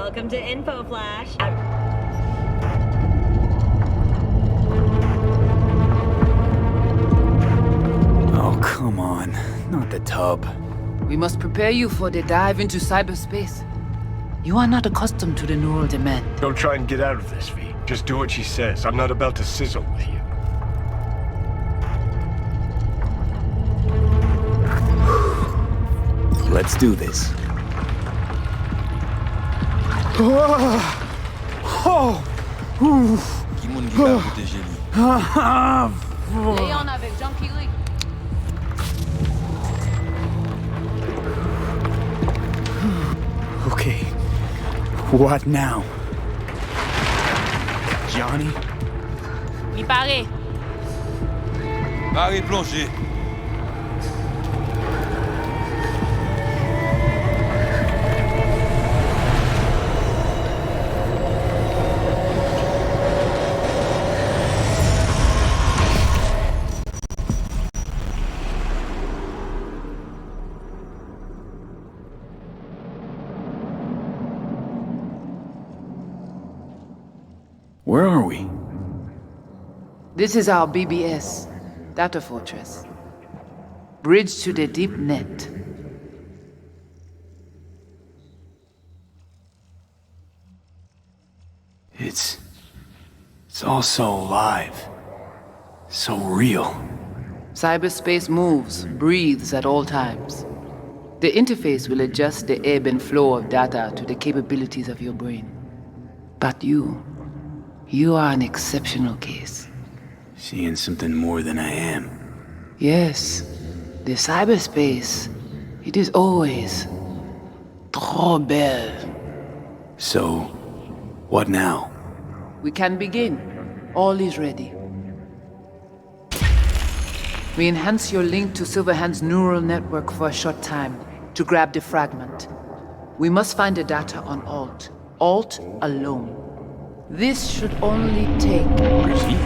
Welcome to Info Flash. Oh, come on. Not the tub. We must prepare you for the dive into cyberspace. You are not accustomed to the neural demand. Don't try and get out of this, V. Just do what she says. I'm not about to sizzle with you. Let's do this. Qui moun ki ba koute jeli. Léon avec Junkie Lee. Okay. What now? Johnny? Mi pare. Pare plongé. Where are we? This is our BBS, data fortress. Bridge to the deep net. It's all so alive. So real. Cyberspace moves, breathes at all times. The interface will adjust the ebb and flow of data to the capabilities of your brain. But you are an exceptional case. Seeing something more than I am. Yes, the cyberspace, it is always trop belle. So, what now? We can begin. All is ready. We enhance your link to Silverhand's neural network for a short time to grab the fragment. We must find the data on Alt. Alt alone. This should only take... Where's he?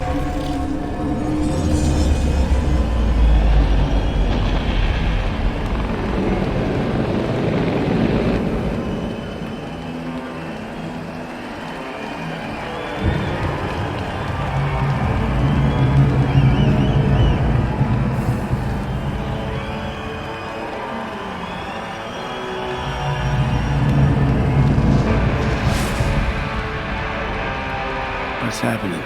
What's happening?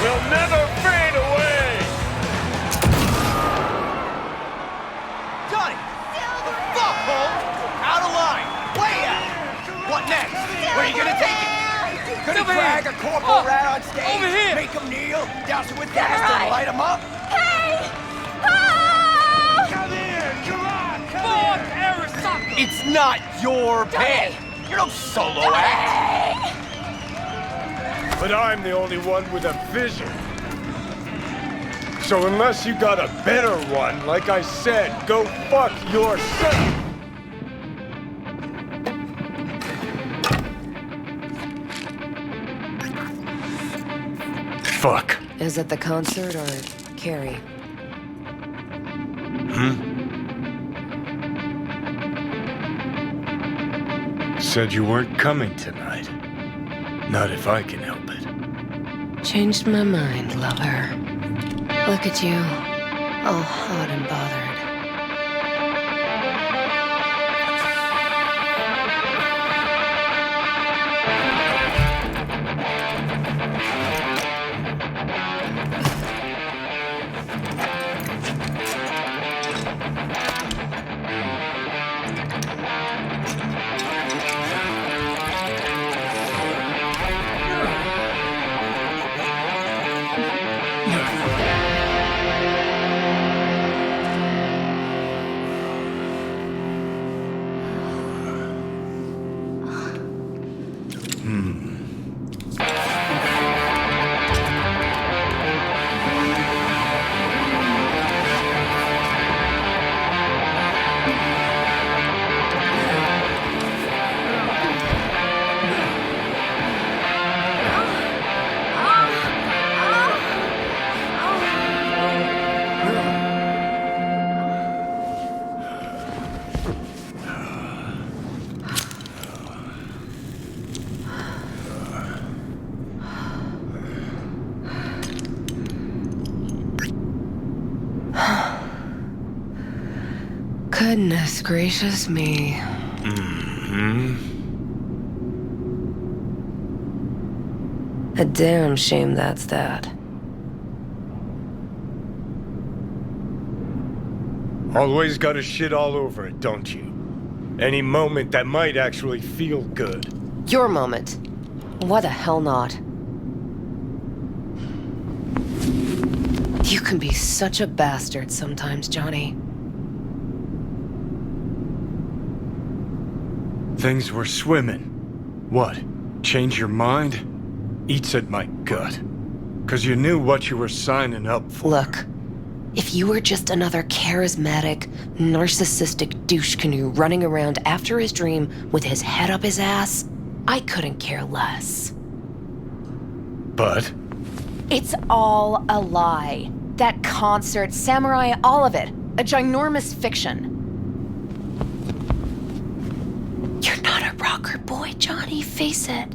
We'll never fade away! Johnny! The fuck, Holmes? Out of line! Way out! What next? Where are you gonna take it? Gonna drag a corporal rat on stage? Over here! Make him kneel? Douse him with gas to light him up? Come here! Come on! Come here! It's not your band! You're no solo act! But I'm the only one with a vision. So unless you got a better one, like I said, go fuck yourself! Fuck. Is it the concert or Carrie? Said you weren't coming tonight. Not if I can help it. Changed my mind, lover. Look at you, all hot and bothered. Goodness gracious me. A damn shame that's that. Always gotta shit all over it, don't you? Any moment that might actually feel good. Your moment. Why the hell not? You can be such a bastard sometimes, Johnny. Things were swimming. What? Change your mind? Eats at my gut. 'Cause you knew what you were signing up for. Look, if you were just another charismatic, narcissistic douche canoe running around after his dream with his head up his ass, I couldn't care less. But? It's all a lie. That concert, Samurai, all of it. A ginormous fiction. You're not a rocker boy, Johnny, face it.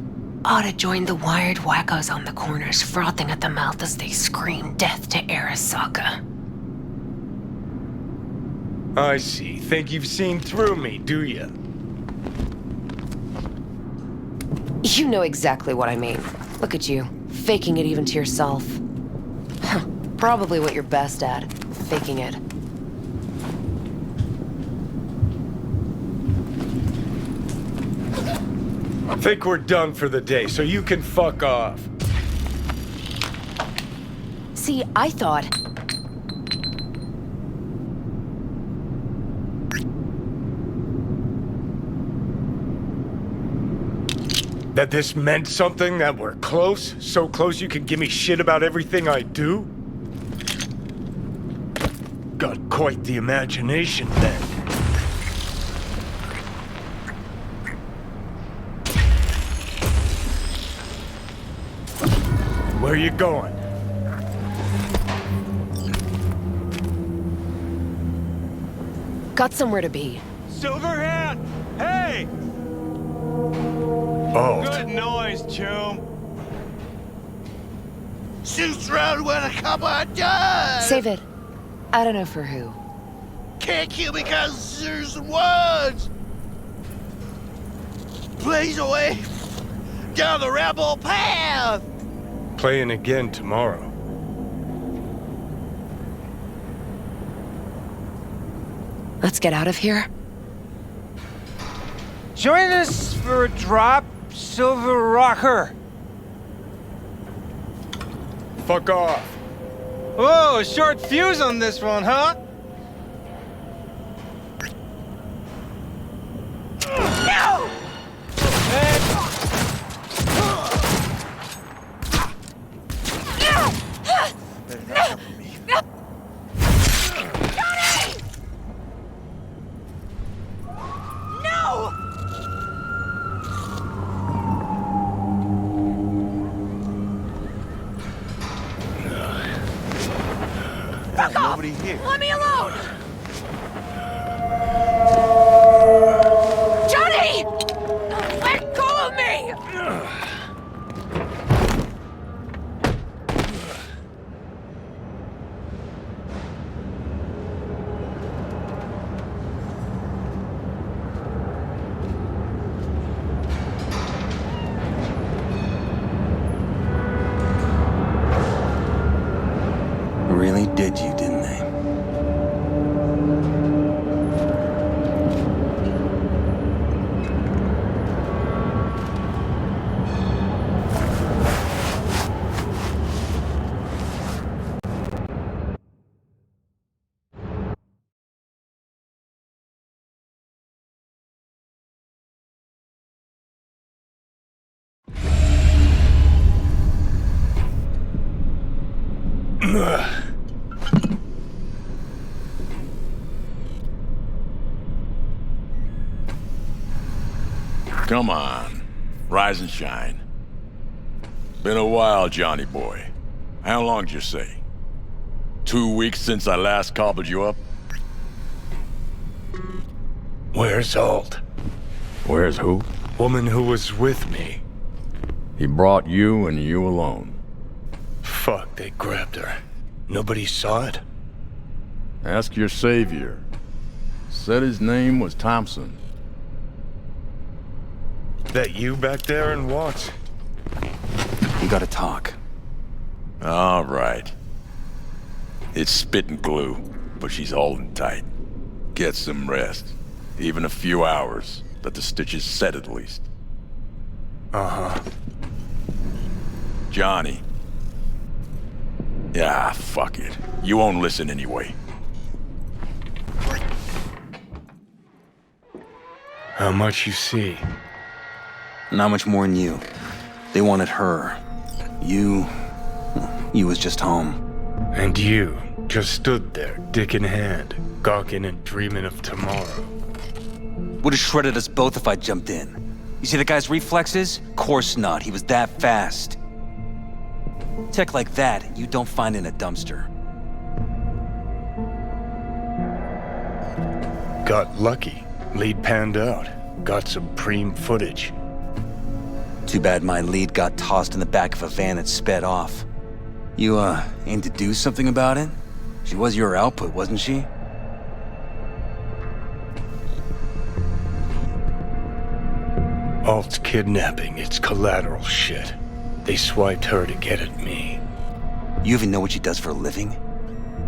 Ought to join the wired wackos on the corners, frothing at the mouth as they scream death to Arasaka. I see. Think you've seen through me, do you? You know exactly what I mean. Look at you, faking it even to yourself. Huh, probably what you're best at, faking it. Think we're done for the day, so you can fuck off. See, I thought... That this meant something, that we're close? So close you can give me shit about everything I do? Got quite the imagination then. Where you going? Got somewhere to be. Silverhand! Hey! Oh. Good noise, chum. Shoots round when a couple of done. Save it. I don't know for who. Can't kill because there's words. Blaze away down the rebel path. Playing again tomorrow. Let's get out of here. Join us for a drop, Silver Rocker. Fuck off. Whoa, short fuse on this one, huh? No! Nobody here. Let me alone! Johnny! Let go of me! Really did you, didn't they? Come on, rise and shine. Been a while, Johnny boy. How long'd you say? 2 weeks since I last cobbled you up? Where's Alt? Where's who? Woman who was with me. He brought you and you alone. Fuck, they grabbed her. Nobody saw it? Ask your savior. Said his name was Thompson. That you back there in Watts? We gotta talk. All right. It's spitting glue, but she's holding tight. Get some rest. Even a few hours. Let the stitches set at least. Uh-huh. Johnny. Yeah, fuck it. You won't listen anyway. How much you see? Not much more than you. They wanted her. You was just home. And you just stood there, dick in hand, gawking and dreaming of tomorrow. Would've shredded us both if I jumped in. You see the guy's reflexes? Course not, he was that fast. Tech like that, you don't find in a dumpster. Got lucky. Lead panned out. Got some preem footage. Too bad my lead got tossed in the back of a van that sped off. You, aim to do something about it? She was your output, wasn't she? Alt's kidnapping, it's collateral shit. They swiped her to get at me. You even know what she does for a living?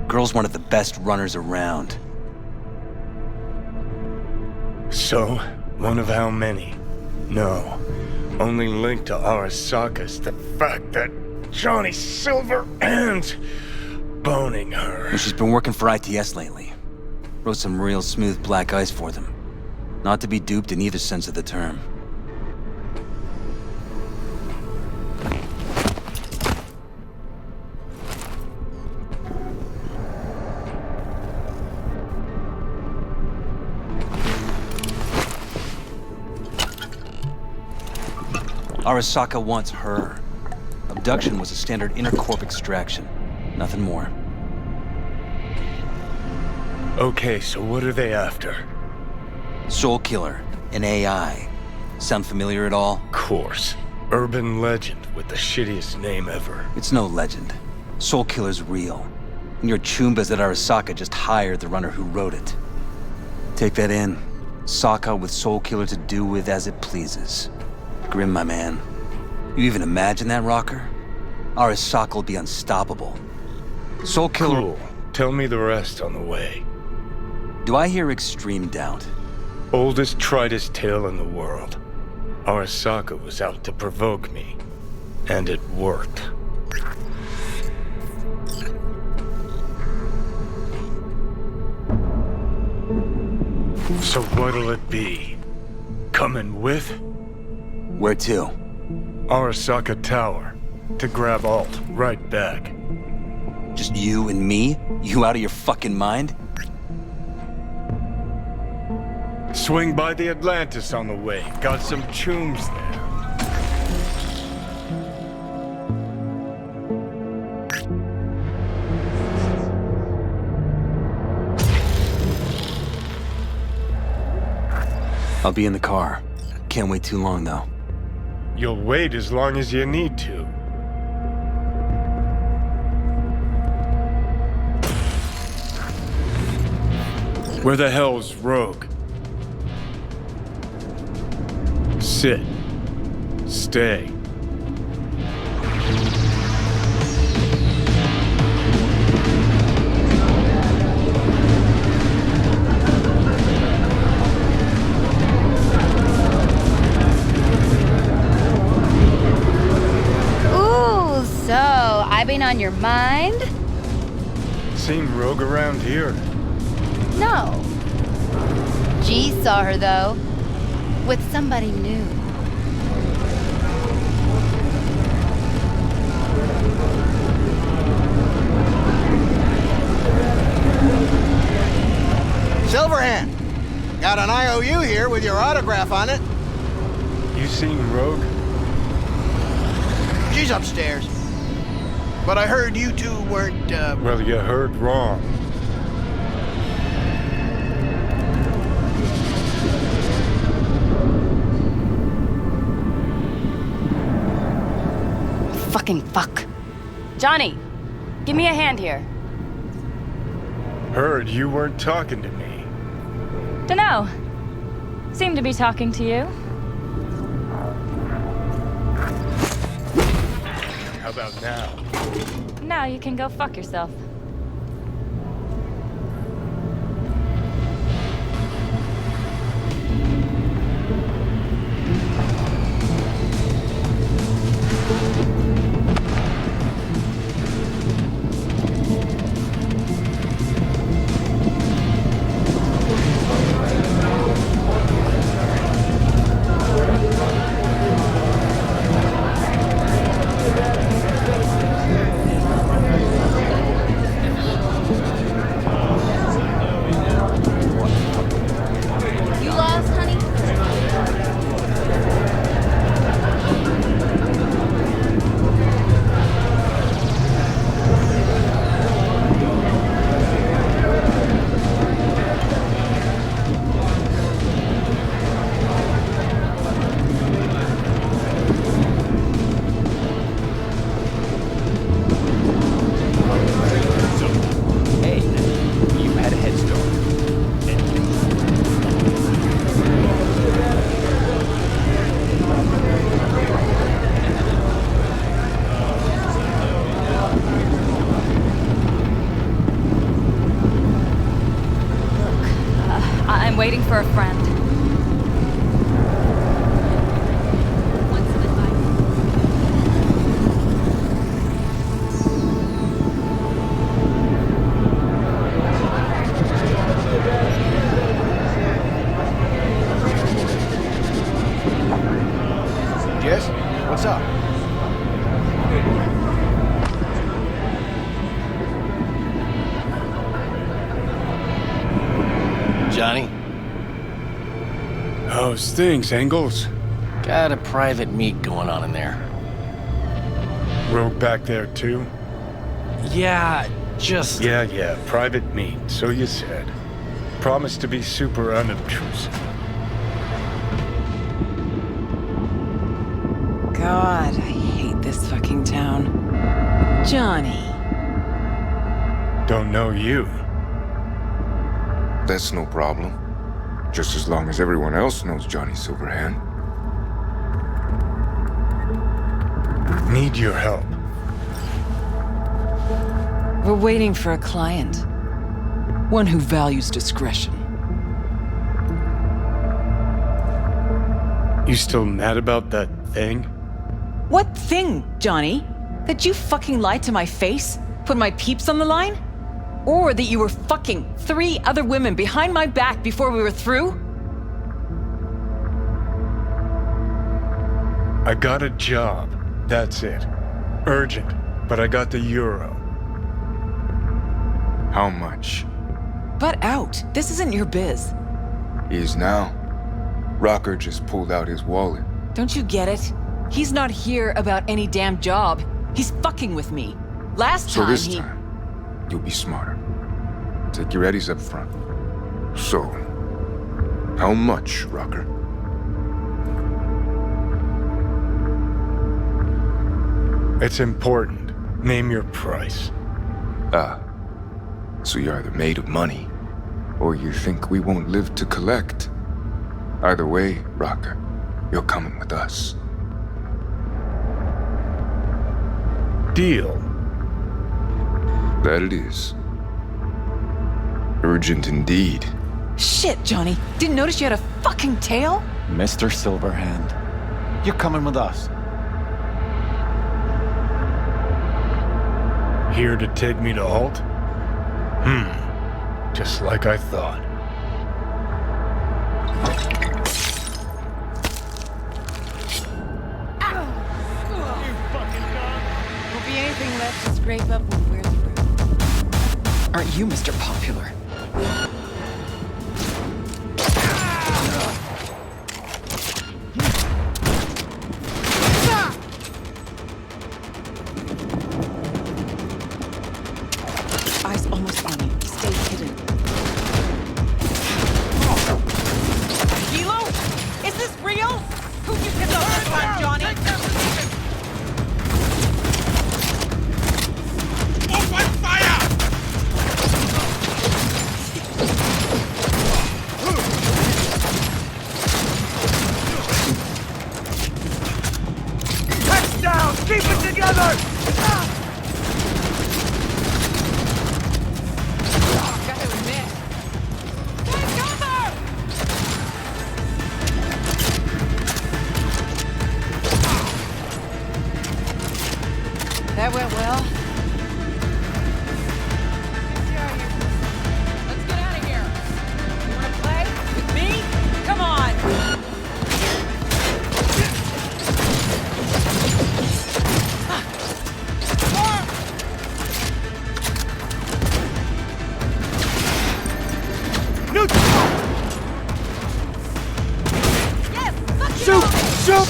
Girl's one of the best runners around. So, one of how many? No. Only linked to Arasaka's the fact that Johnny Silver and boning her. Well, she's been working for ITS lately. Wrote some real smooth black ice for them. Not to be duped in either sense of the term. Arasaka wants her. Abduction was a standard intercorp extraction. Nothing more. Okay, so what are they after? Soul Killer, an AI. Sound familiar at all? Course. Urban legend with the shittiest name ever. It's no legend. Soul Killer's real. And your chumbas at Arasaka just hired the runner who wrote it. Take that in. Sokka with Soul Killer to do with as it pleases. Grim, my man. You even imagine that, Rocker? Arasaka'll be unstoppable. Soul Killer... Cool. Tell me the rest on the way. Do I hear extreme doubt? Oldest, tritest tale in the world. Arasaka was out to provoke me. And it worked. So what'll it be? Coming with? Where to? Arasaka Tower. To grab Alt right back. Just you and me? You out of your fucking mind? Swing by the Atlantis on the way. Got some chooms there. I'll be in the car. Can't wait too long, though. You'll wait as long as you need to. Where the hell's Rogue? Sit. Stay. Ooh, so I been on your mind? Seen Rogue around here? No. G saw her though. With somebody new. Silverhand! Got an IOU here with your autograph on it. You seen Rogue? She's upstairs. But I heard you two weren't, Well, you heard wrong. Fucking fuck. Johnny, give me a hand here. Heard you weren't talking to me. Dunno. Seem to be talking to you. How about now? Now you can go fuck yourself. You lost, honey? Hey, you had a head start. I'm waiting for a friend. Yes? What's up? Johnny, How's things, Engels? got a private meet going on in there. Rogue back there too? Yeah, just... Yeah, private meet, so you said. Promise to be super unobtrusive. God, I hate this fucking town. Johnny. Don't know you. That's no problem. Just as long as everyone else knows Johnny Silverhand. Need your help. We're waiting for a client. One who values discretion. You still mad about that thing? What thing, Johnny? That you fucking lied to my face? Put my peeps on the line? Or that you were fucking 3 other women behind my back before we were through? I got a job. That's it. Urgent, but I got the euro. How much? Butt out. This isn't your biz. Is now. Rocker just pulled out his wallet. Don't you get it? He's not here about any damn job. He's fucking with me. Last So time this he... time, you'll be smarter. Take your eddies up front. So, how much, Rocker? It's important. Name your price. Ah. So you're either made of money, or you think we won't live to collect. Either way, Rocker, you're coming with us. Deal. That it is. Urgent indeed. Shit, Johnny. Didn't notice you had a fucking tail? Mr. Silverhand, you're coming with us. Here to take me to Alt? Just like I thought. Won't be anything left to scrape up when we're through. Aren't you Mr. Popular? Eyes almost on you. Stay hidden. Hilo? Is this real? Who'd you pick up this time, Johnny? Open fire! together! Gotta admit. Take cover! That went well. Let's get out of here. You wanna play with me? Come on! Shoot! Shoot!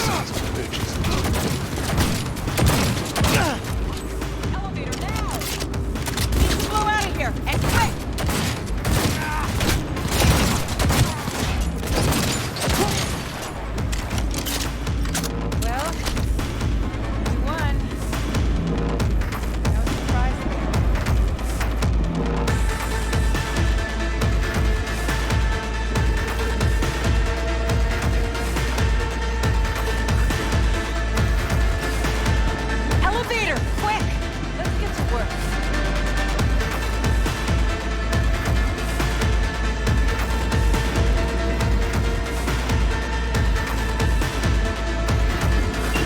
Elevator now! Need to blow out of here, and quick! Well, we won. No surprise there. Elevator, quick! Let's get to work.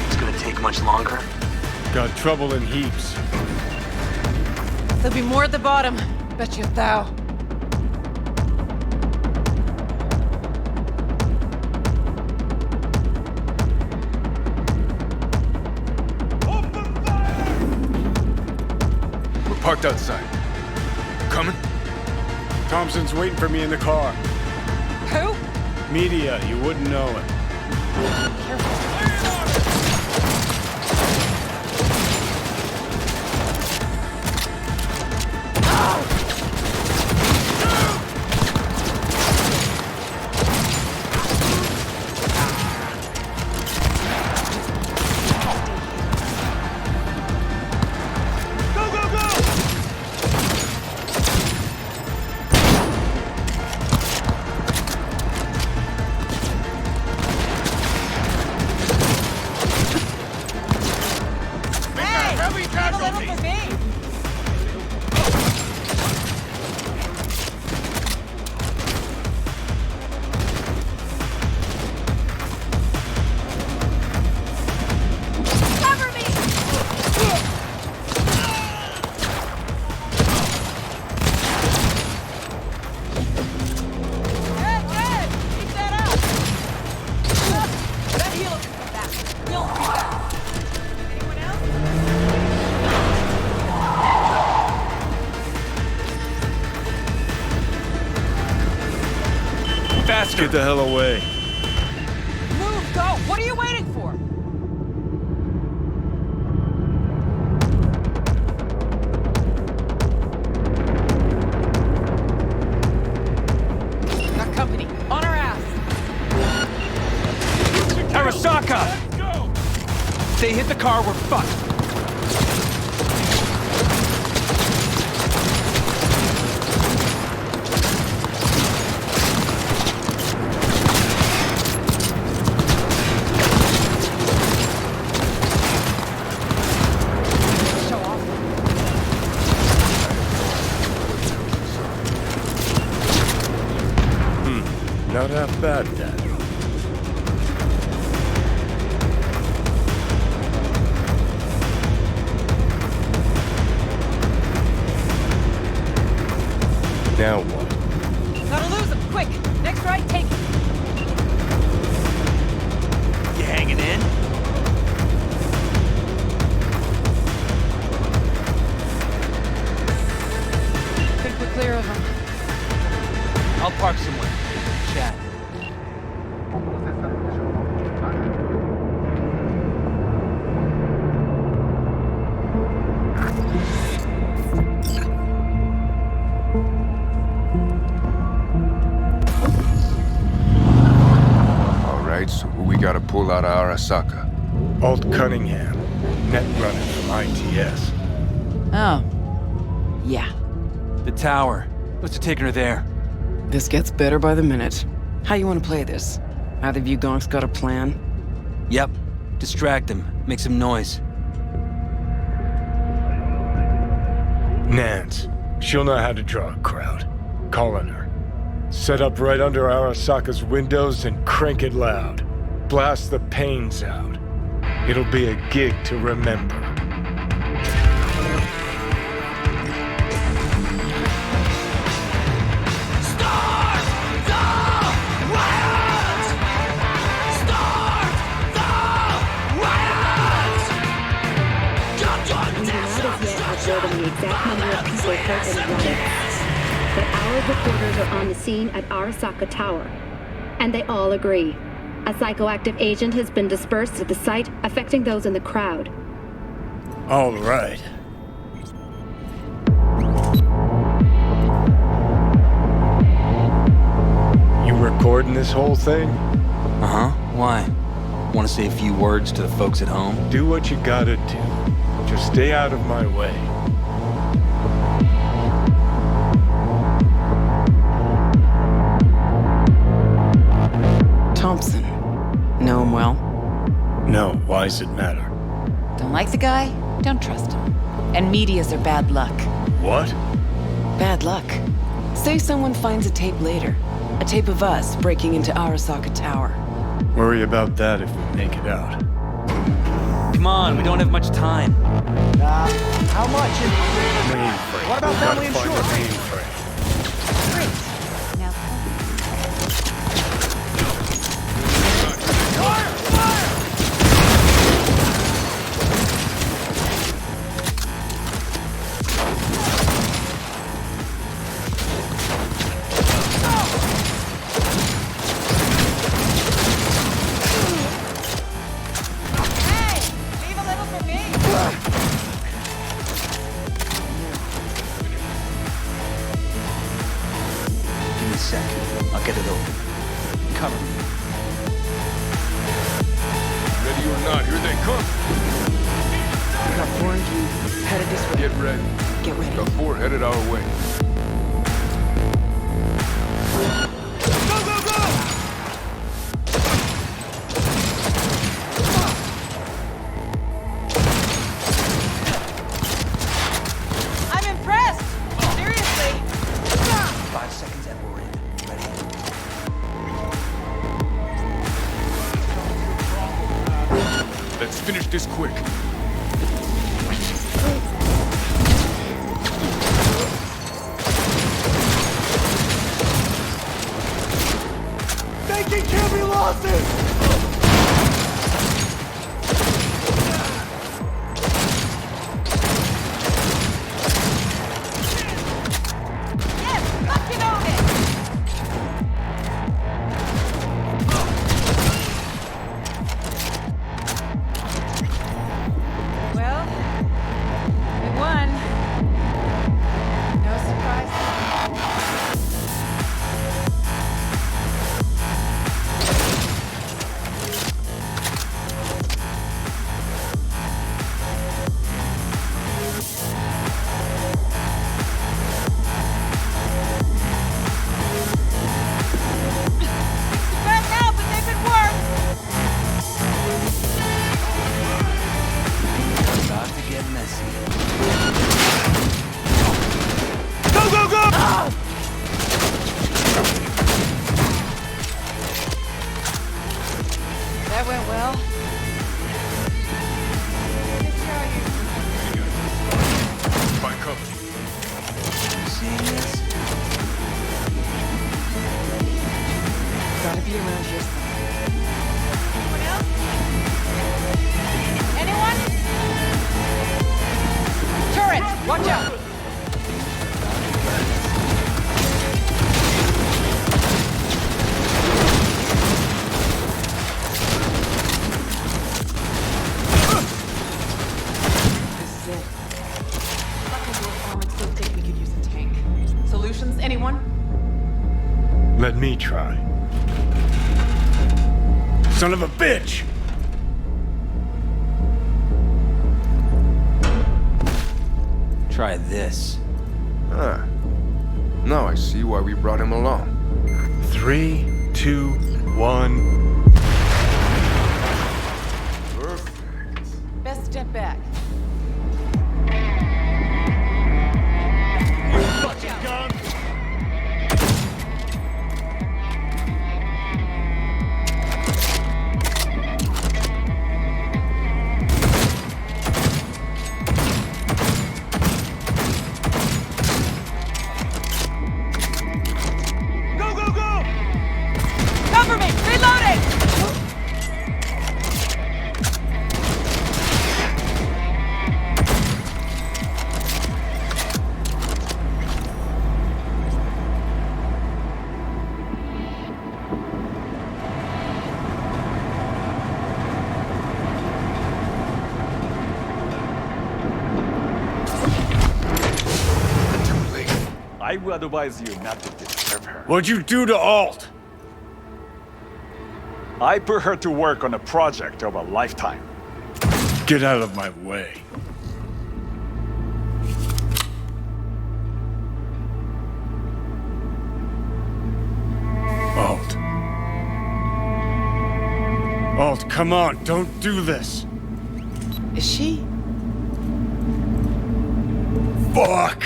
It's gonna take much longer. Got trouble in heaps. There'll be more at the bottom. Bet you thou. We're parked outside. Coming? Thompson's waiting for me in the car. Who? Media, you wouldn't know it. Get the hell away. Move, go! What are you waiting for? Got company. On our ass. Arasaka! If they hit the car, we're fucked. Not half bad, then. Now what? Gotta lose him, quick! Next right, take it! You hanging in? Think we're clear of him. I'll park somewhere. Chat. All right, so who we gotta pull out of Arasaka? Alt Cunningham, net runner from ITS. Oh. Yeah. The tower. What's taking her there? This gets better by the minute. How you want to play this? Either of you gonks got a plan? Yep. Distract him. Make some noise. Nance. She'll know how to draw a crowd. Call on her. Set up right under Arasaka's windows and crank it loud. Blast the panes out. It'll be a gig to remember. Observing the exact number of people hurt in riots. But our reporters are on the scene at Arasaka Tower, and they all agree. A psychoactive agent has been dispersed at the site, affecting those in the crowd. All right. You recording this whole thing? Uh-huh. Why? Want to say a few words to the folks at home? Do what you gotta do. Just stay out of my way. Thompson. Know him well? No, why's it matter? Don't like the guy? Don't trust him. And medias are bad luck. What? Bad luck. Say someone finds a tape later. A tape of us breaking into Arasaka Tower. Worry about that if we make it out. Come on, we don't have much time. How much? Mainframe. What about We gotta family find insurance? the mainframe. Great. Now, Give me a sec. I'll get it over. Cover me. Ready or not, here they come. Got 4 and Q. Headed this way. Get ready. Get ready. The 4 headed our way. I'm impressed! Seriously! 5 seconds and we're in. Ready? Let's finish this quick. Taking carry losses! Well, we won. No surprise. Surprise now, but they could work. About to get messy. Go, go, go! That went well. Find cover. You seeing this? Gotta be around here somewhere. Anyone else? Anyone? Turret! Watch out! This is it. Fucking wolf armored still think we could use a tank. Solutions, anyone? Let me try. Son of a bitch! Try this. Ah. Now I see why we brought him along. 3, 2, 1. Perfect. Best step back. I would advise you not to disturb her. What'd you do to Alt? I put her to work on a project of a lifetime. Get out of my way. Alt. Alt, come on, don't do this. Is she? Fuck!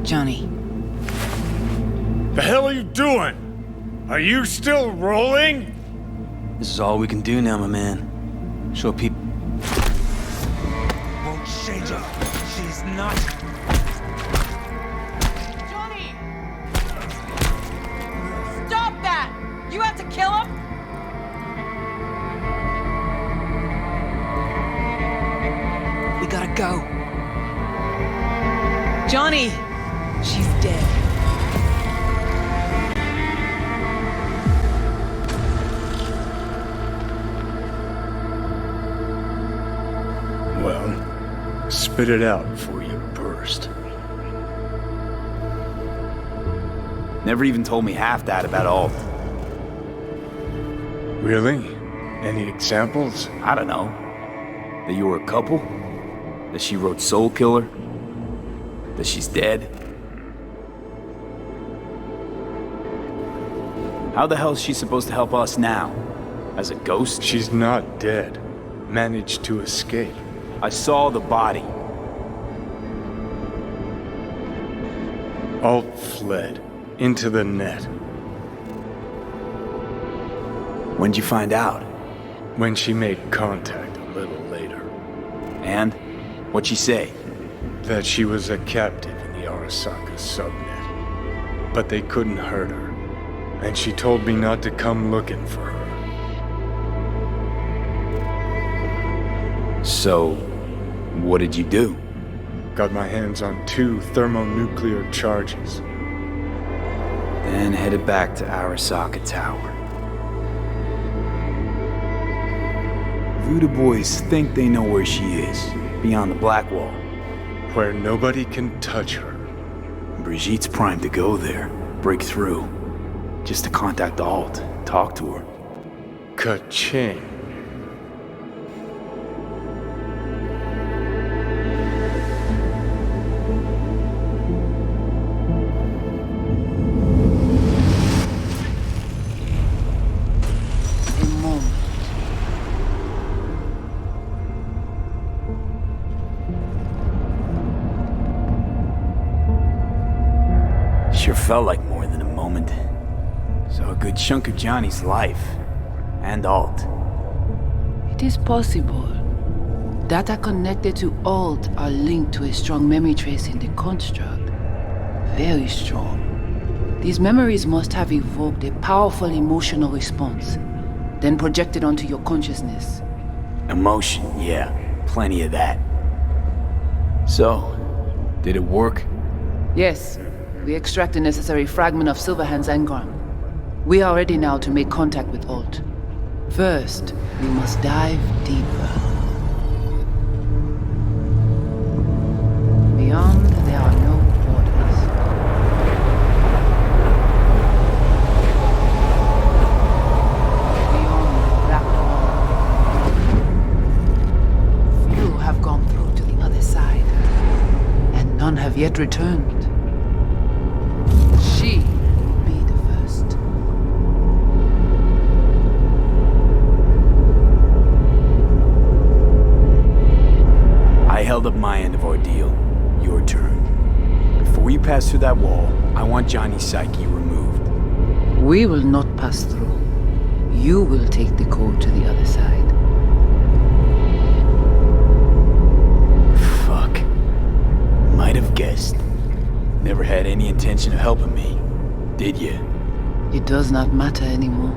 Johnny. The hell are you doing? Are you still rolling? This is all we can do now, my man. Show people. Won't change her. She's not. Johnny! Stop that! You had to kill him? We gotta go. Johnny! She's dead. Well, spit it out before you burst. Never even told me half that about Alt. Really? Any examples? I don't know. That you were a couple? That she wrote Soul Killer? That she's dead? How the hell is she supposed to help us now? As a ghost? She's not dead. Managed to escape. I saw the body. Alt fled. Into the net. When'd you find out? When she made contact a little later. And? What'd she say? That she was a captive in the Arasaka subnet. But they couldn't hurt her. And she told me not to come looking for her. So, what did you do? Got my hands on 2 thermonuclear charges. Then headed back to Arasaka Tower. Voodoo boys think they know where she is, beyond the Black Wall. Where nobody can touch her. Brigitte's primed to go there, break through. Just to contact Alt, talk to her. Ka-ching. Sure felt like more than a moment. Saw a good chunk of Johnny's life. And Alt. It is possible. Data connected to Alt are linked to a strong memory trace in the construct. Very strong. These memories must have evoked a powerful emotional response, then projected onto your consciousness. Emotion, yeah. Plenty of that. So, did it work? Yes. We extract the necessary fragment of Silverhand's engram. We are ready now to make contact with Alt. First, we must dive deeper. Beyond, there are no borders. Beyond the Black Wall. Few have gone through to the other side, and none have yet returned. She will be the first. I held up my end of our deal. Your turn. Before you pass through that wall, I want Johnny's psyche removed. We will not pass through. You will take the code to the other side. Fuck. Might have guessed. Never had any intention of helping me, did you? It does not matter anymore.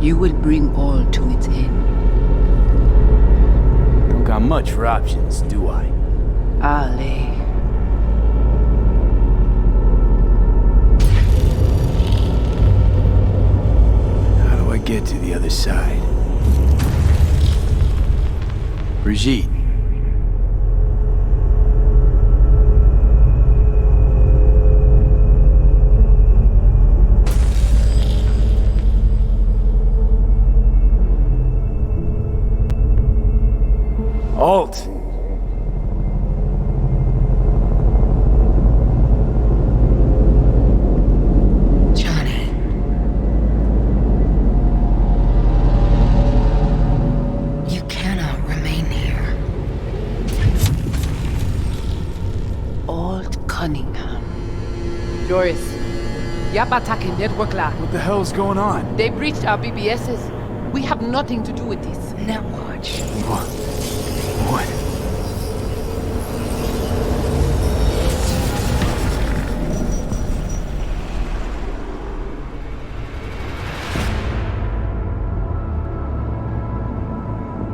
You will bring all to its end. Don't got much for options, do I? Ale. How do I get to the other side? Brigitte. Alt! Johnny. You cannot remain here. Alt Cunningham. Joris, Yap attacking network lab. What the hell's going on? They breached our BBSs. We have nothing to do with this. Netwatch. What?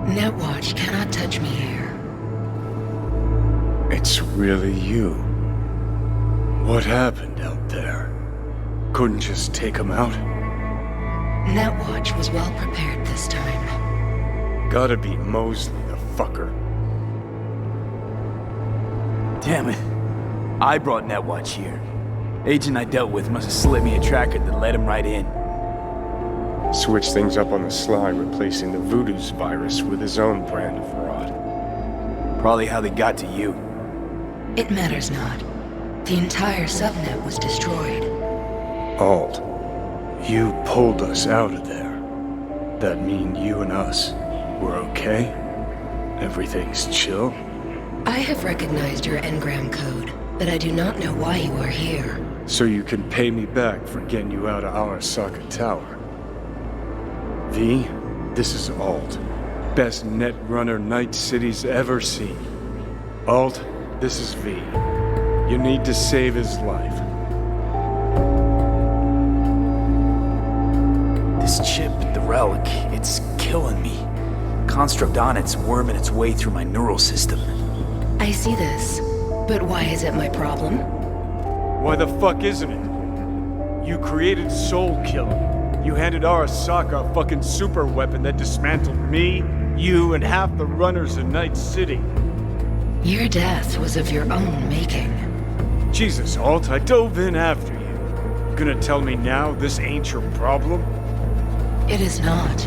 Netwatch cannot touch me here. It's really you. What happened out there? Couldn't just take him out? Netwatch was well prepared this time. Gotta be Mosley, the fucker. Damn it. I brought Netwatch here. Agent I dealt with must have slipped me a tracker that led him right in. Switched things up on the sly, replacing the Voodoo's virus with his own brand of fraud. Probably how they got to you. It matters not. The entire subnet was destroyed. Alt, you pulled us out of there. That mean you and us, we're okay? Everything's chill? I have recognized your engram code, but I do not know why you are here. So you can pay me back for getting you out of Arasaka Tower. V, this is Alt. Best netrunner Night City's ever seen. Alt, this is V. You need to save his life. This chip, the relic, it's killing me. Construct on it's worming its way through my neural system. I see this, but why is it my problem? Why the fuck isn't it? You created Soul Killer. You handed Arasaka a fucking super weapon that dismantled me, you, and half the runners in Night City. Your death was of your own making. Jesus, Alt, I dove in after you. Gonna tell me now this ain't your problem? It is not.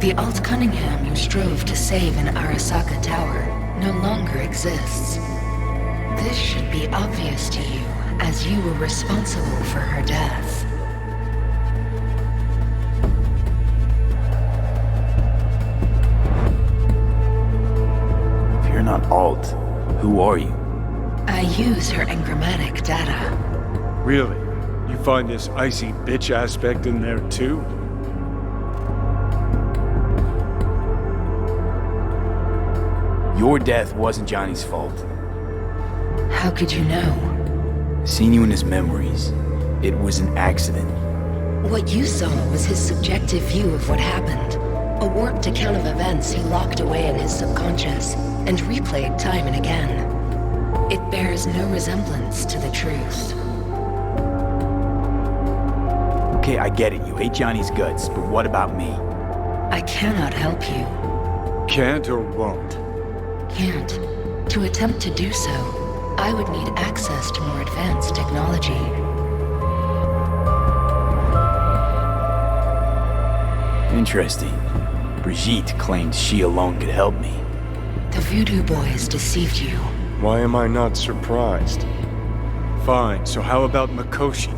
The Alt Cunningham you strove to save in Arasaka Tower no longer exists. This should be obvious to you, as you were responsible for her death. If you're not Alt, who are you? I use her engrammatic data. Really? You find this icy bitch aspect in there too? Your death wasn't Johnny's fault. How could you know? Seen you in his memories. It was an accident. What you saw was his subjective view of what happened. A warped account of events he locked away in his subconscious and replayed time and again. It bears no resemblance to the truth. Okay, I get it. You hate Johnny's guts, but what about me? I cannot help you. Can't or won't? Can't. To attempt to do so, I would need access to more advanced technology. Interesting. Brigitte claimed she alone could help me. The Voodoo Boys deceived you. Why am I not surprised? Fine, so how about Mikoshi?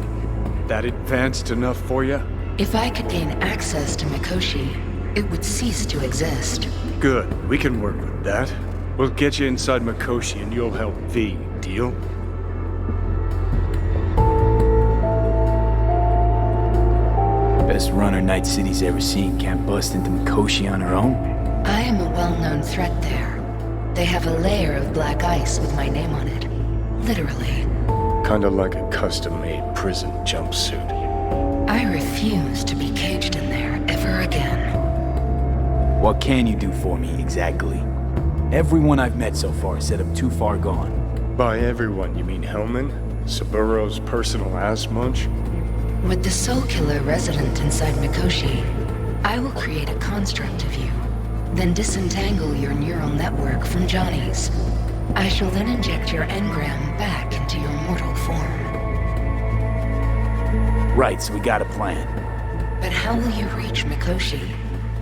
That advanced enough for you? If I could gain access to Mikoshi, it would cease to exist. Good, we can work with that. We'll get you inside Mikoshi and you'll help V, deal? Best runner Night City's ever seen can't bust into Mikoshi on her own. I am a well-known threat there. They have a layer of black ice with my name on it. Literally. Kinda like a custom-made prison jumpsuit. I refuse to be caged in there ever again. What can you do for me, exactly? Everyone I've met so far said I'm too far gone. By everyone, you mean Hellman? Saburo's personal ass munch? With the Soul Killer resident inside Mikoshi, I will create a construct of you, then disentangle your neural network from Johnny's. I shall then inject your engram back into your mortal form. Right, so we got a plan. But how will you reach Mikoshi?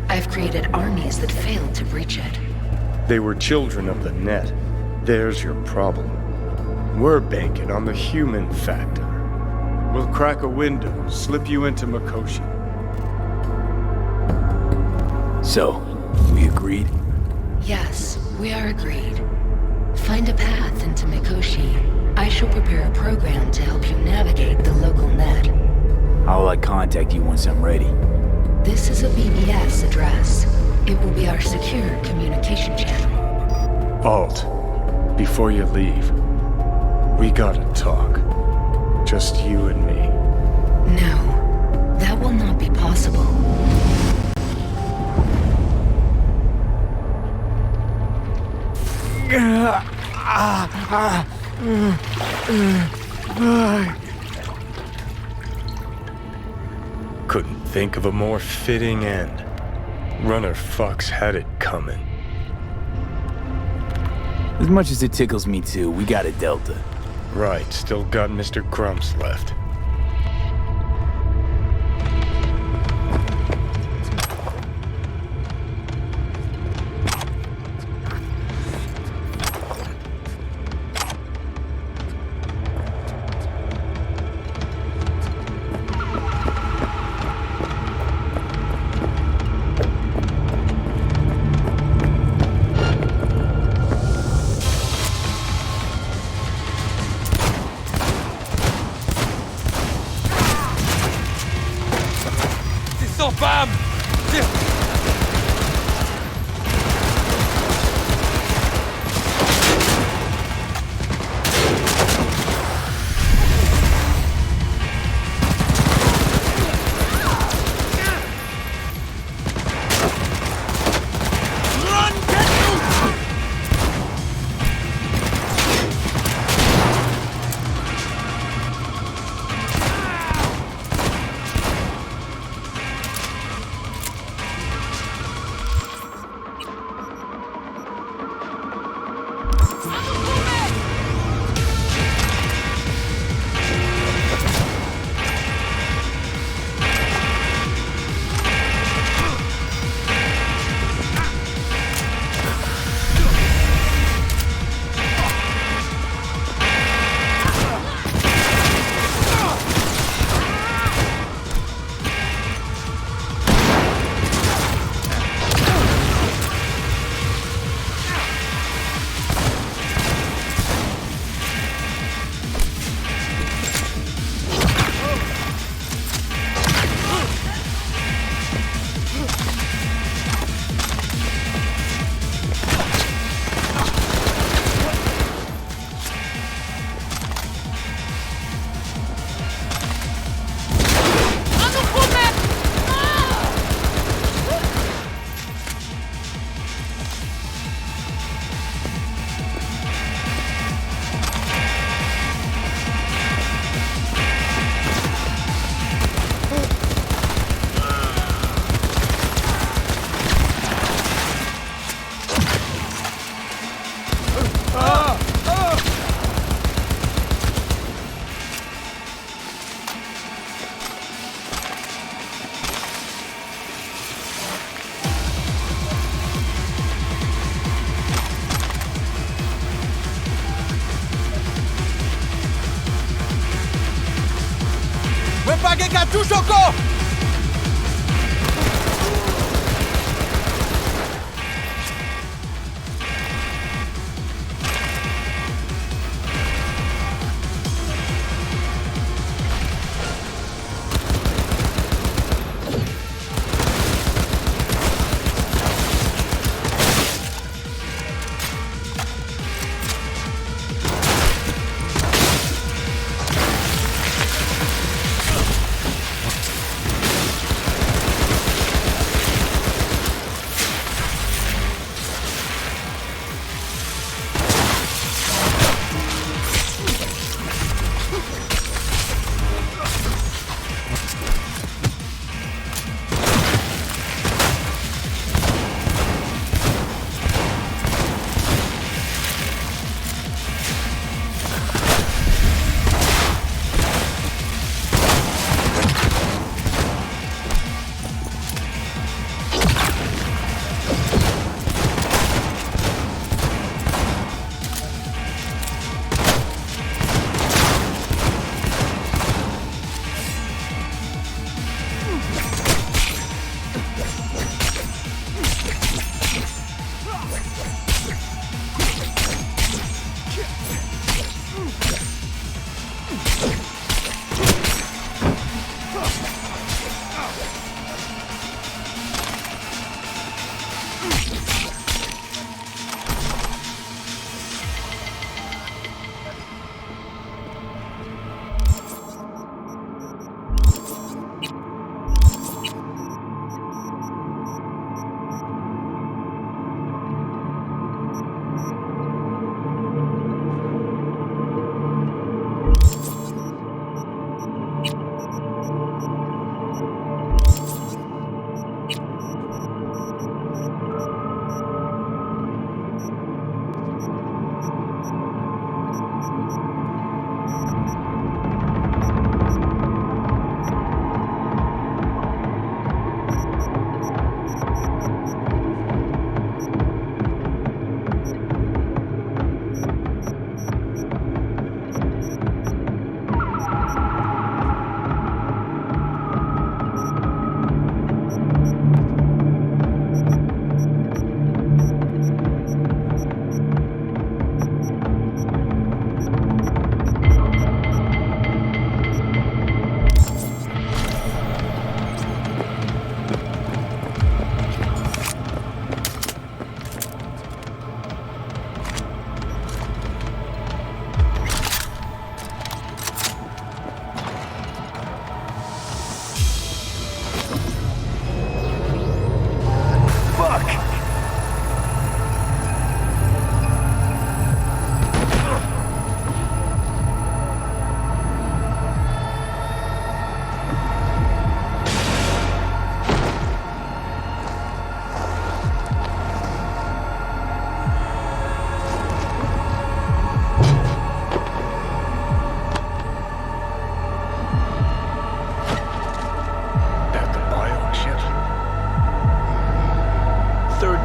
I've created armies that failed to breach it. They were children of the net. There's your problem. We're banking on the human factor. We'll crack a window, slip you into Mikoshi. So, we agreed? Yes, we are agreed. Find a path into Mikoshi. I shall prepare a program to help you navigate the local net. How will I contact you once I'm ready? This is a BBS address. It will be our secure communication channel. Alt, before you leave, we gotta talk. Just you and me. No, that will not be possible. Couldn't think of a more fitting end. Runner fucks had it coming. As much as it tickles me too, we got a Delta. Right, still got Mr. Grumps left.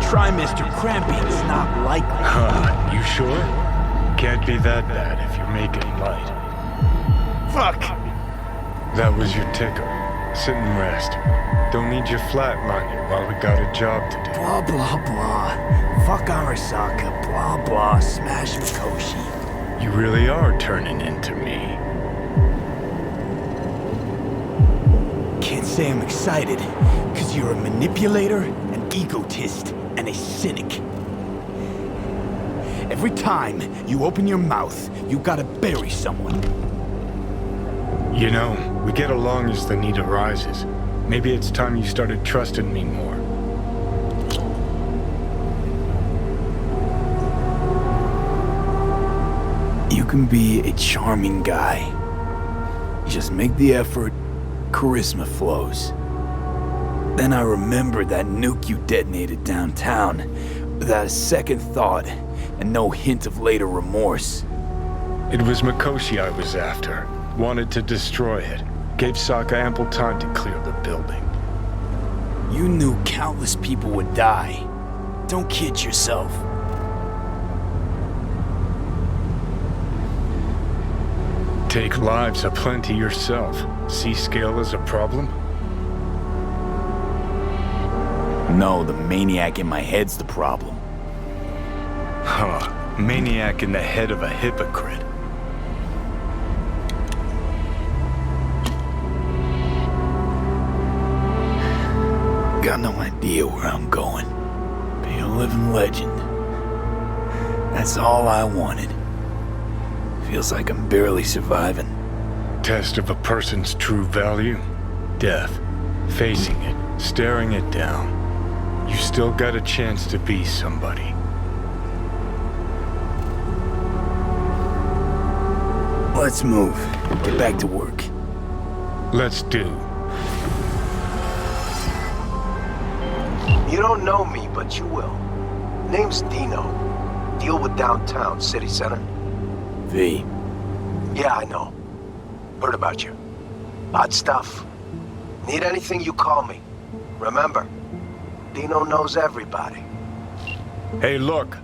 trimester cramping's not likely. Huh, you sure? Can't be that bad if you're making light. Fuck! That was your ticker. Sit and rest. Don't need you flatlining while we got a job to do. Blah, blah, blah. Fuck Arasaka. Blah, blah. Smash Mikoshi. You really are turning into me. Can't say I'm excited, because you're a manipulator, an egotist, and a cynic. Every time you open your mouth, you gotta bury someone. You know, we get along as the need arises. Maybe it's time you started trusting me more. You can be a charming guy. You just make the effort, charisma flows. Then I remembered that nuke you detonated downtown, without a second thought, and no hint of later remorse. It was Mikoshi I was after. Wanted to destroy it. Gave Sokka ample time to clear the building. You knew countless people would die. Don't kid yourself. Take lives aplenty yourself. See scale as a problem? No, the maniac in my head's the problem. Huh. Maniac in the head of a hypocrite. Got no idea where I'm going. Be a living legend. That's all I wanted. Feels like I'm barely surviving. Test of a person's true value? Death. Facing it. Staring it down. You still got a chance to be somebody. Let's move. Get back to work. Let's do. You don't know me, but you will. Name's Dino. Deal with downtown, city center. V. Yeah, I know. Heard about you. Odd stuff. Need anything, you call me. Remember, Dino knows everybody. Hey, look.